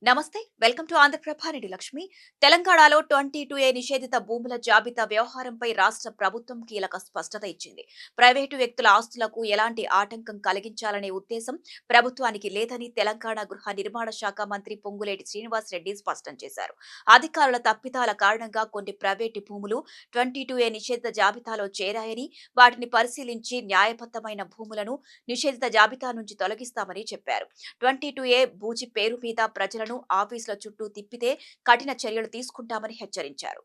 నమస్తే, welcome to Andhraprabha. Reddy Lakshmi. తెలంగాణలో 22A నిషేధిత భూముల జాబితా వ్యవహారంపై రాష్ట్ర ప్రభుత్వం కీలక స్పష్టత ఇచ్చింది. ప్రైవేటు వ్యక్తుల ఆస్తులకు ఎలాంటి ఆటంకం కలిగించాలనే ఉద్దేశం ప్రభుత్వానికి లేదని తెలంగాణ గృహ నిర్మాణ శాఖ మంత్రి పొంగులేటి శ్రీనివాస్ రెడ్డి స్పష్టం చేశారు. అధికారుల తప్పిదాల కారణంగా కొన్ని ప్రైవేటు భూములు 22A నిషేధిత జాబితాలో చేరాయని, వాటిని పరిశీలించి న్యాయబద్ధమైన భూములను నిషేధిత జాబితా నుంచి తొలగిస్తామని చెప్పారు. 22A బూచి పేరు మీద ప్రజలను ఆఫీసుల చుట్టూ తిప్పితే కఠిన చర్యలు తీసుకుంటామని హెచ్చరించారు.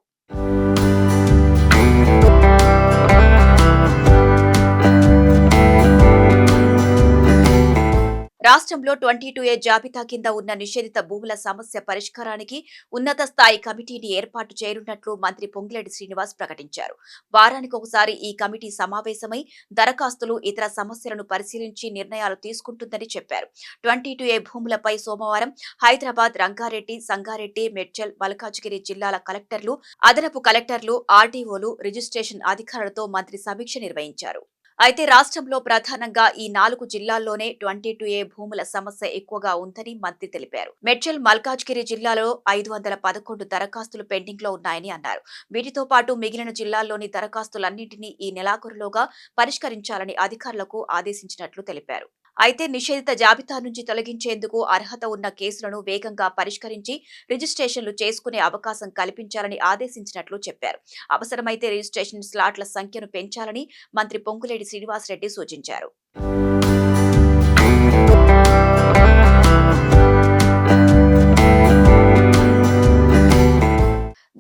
రాష్ట్రంలో 22A జాబితా కింద ఉన్న నిషేధిత భూముల సమస్య పరిష్కారానికి ఉన్నత స్థాయి కమిటీని ఏర్పాటు చేయనున్నట్లు మంత్రి పొంగులేటి శ్రీనివాస్ ప్రకటించారు. వారానికి ఒకసారి ఈ కమిటీ సమావేశమై దరఖాస్తులు, ఇతర సమస్యలను పరిశీలించి నిర్ణయాలు తీసుకుంటుందని చెప్పారు. 22A భూములపై సోమవారం హైదరాబాద్, రంగారెడ్డి, సంగారెడ్డి, మేడ్చల్, మల్కాజ్గిరి జిల్లాల కలెక్టర్లు, అదనపు కలెక్టర్లు, ఆర్డీఓలు, రిజిస్ట్రేషన్ అధికారులతో మంత్రి సమీక్ష నిర్వహించారు. అయితే రాష్ట్రంలో ప్రధానంగా ఈ 4 జిల్లాల్లోనే 22A భూముల సమస్య ఎక్కువగా ఉందని మంత్రి తెలిపారు. మేడ్చల్, మల్కాజ్గిరి జిల్లాలో 511 దరఖాస్తులు పెండింగ్ లో ఉన్నాయని అన్నారు. వీటితో పాటు మిగిలిన జిల్లాల్లోని దరఖాస్తులన్నింటినీ ఈ నెలాఖరులోగా పరిష్కరించాలని అధికారులకు ఆదేశించినట్లు తెలిపారు. అయితే నిషేధిత జాబితా నుంచి తొలగించేందుకు అర్హత ఉన్న కేసులను వేగంగా పరిష్కరించి రిజిస్ట్రేషన్లు చేసుకునే అవకాశం కల్పించాలని ఆదేశించినట్లు చెప్పారు. అవసరమైతే రిజిస్ట్రేషన్ స్లాట్ల సంఖ్యను పెంచాలని మంత్రి పొంగులేటి శ్రీనివాస్ రెడ్డి సూచించారు.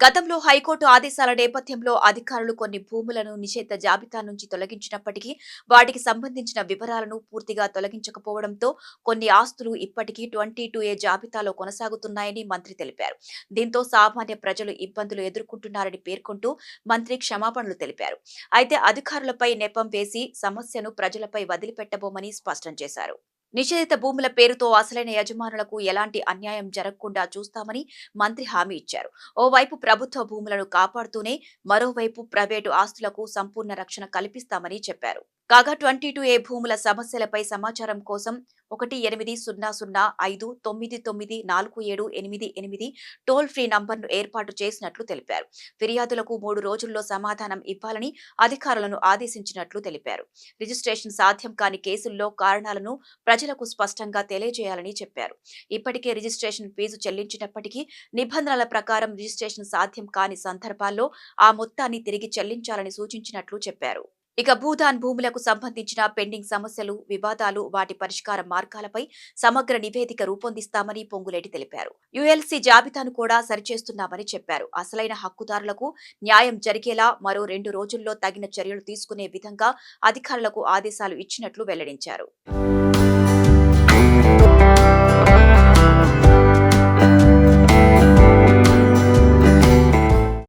గతంలో హైకోర్టు ఆదేశాల నేపథ్యంలో అధికారులు కొన్ని భూములను నిషేధ జాబితా నుంచి తొలగించినప్పటికీ వాటికి సంబంధించిన వివరాలను పూర్తిగా తొలగించకపోవడంతో కొన్ని ఆస్తులు ఇప్పటికీ 22A జాబితాలో కొనసాగుతున్నాయని మంత్రి తెలిపారు. దీంతో సామాన్య ప్రజలు ఇబ్బందులు ఎదుర్కొంటున్నారని పేర్కొంటూ మంత్రి క్షమాపణలు తెలిపారు. అయితే అధికారులపై నెపం వేసి సమస్యను ప్రజలపై వదిలిపెట్టబోమని స్పష్టం చేశారు. నిషేధిత భూముల పేరుతో అసలైన యజమానులకు ఎలాంటి అన్యాయం జరగకుండా చూస్తామని మంత్రి హామీ ఇచ్చారు. ఓవైపు ప్రభుత్వ భూములను కాపాడుతూనే మరోవైపు ప్రైవేటు ఆస్తులకు సంపూర్ణ రక్షణ కల్పిస్తామని చెప్పారు. కాగా 22A భూముల సమస్యలపై సమాచారం కోసం 18005994788 టోల్ ఫ్రీ నంబర్ను ఏర్పాటు చేసినట్లు తెలిపారు. ఫిర్యాదులకు 3 రోజుల్లో సమాధానం ఇవ్వాలని అధికారులను ఆదేశించినట్లు తెలిపారు. రిజిస్ట్రేషన్ సాధ్యం కాని కేసుల్లో కారణాలను ప్రజలకు స్పష్టంగా తెలియజేయాలని చెప్పారు. ఇప్పటికే రిజిస్ట్రేషన్ ఫీజు చెల్లించినప్పటికీ నిబంధనల ప్రకారం రిజిస్ట్రేషన్ సాధ్యం కాని సందర్భాల్లో ఆ మొత్తాన్ని తిరిగి చెల్లించాలని సూచించినట్లు చెప్పారు. ఇక భూదాన్ భూములకు సంబంధించిన పెండింగ్ సమస్యలు, వివాదాలు, వాటి పరిష్కార మార్గాలపై సమగ్ర నివేదిక రూపొందిస్తామని పొంగులేటి తెలిపారు. యుఎల్సీ జాబితాను కూడా సరిచేస్తున్నామని చెప్పారు. అసలైన హక్కుదారులకు న్యాయం జరిగేలా మరో 2 రోజుల్లో తగిన చర్యలు తీసుకునే విధంగా అధికారులకు ఆదేశాలు ఇచ్చినట్లు వెల్లడించారు.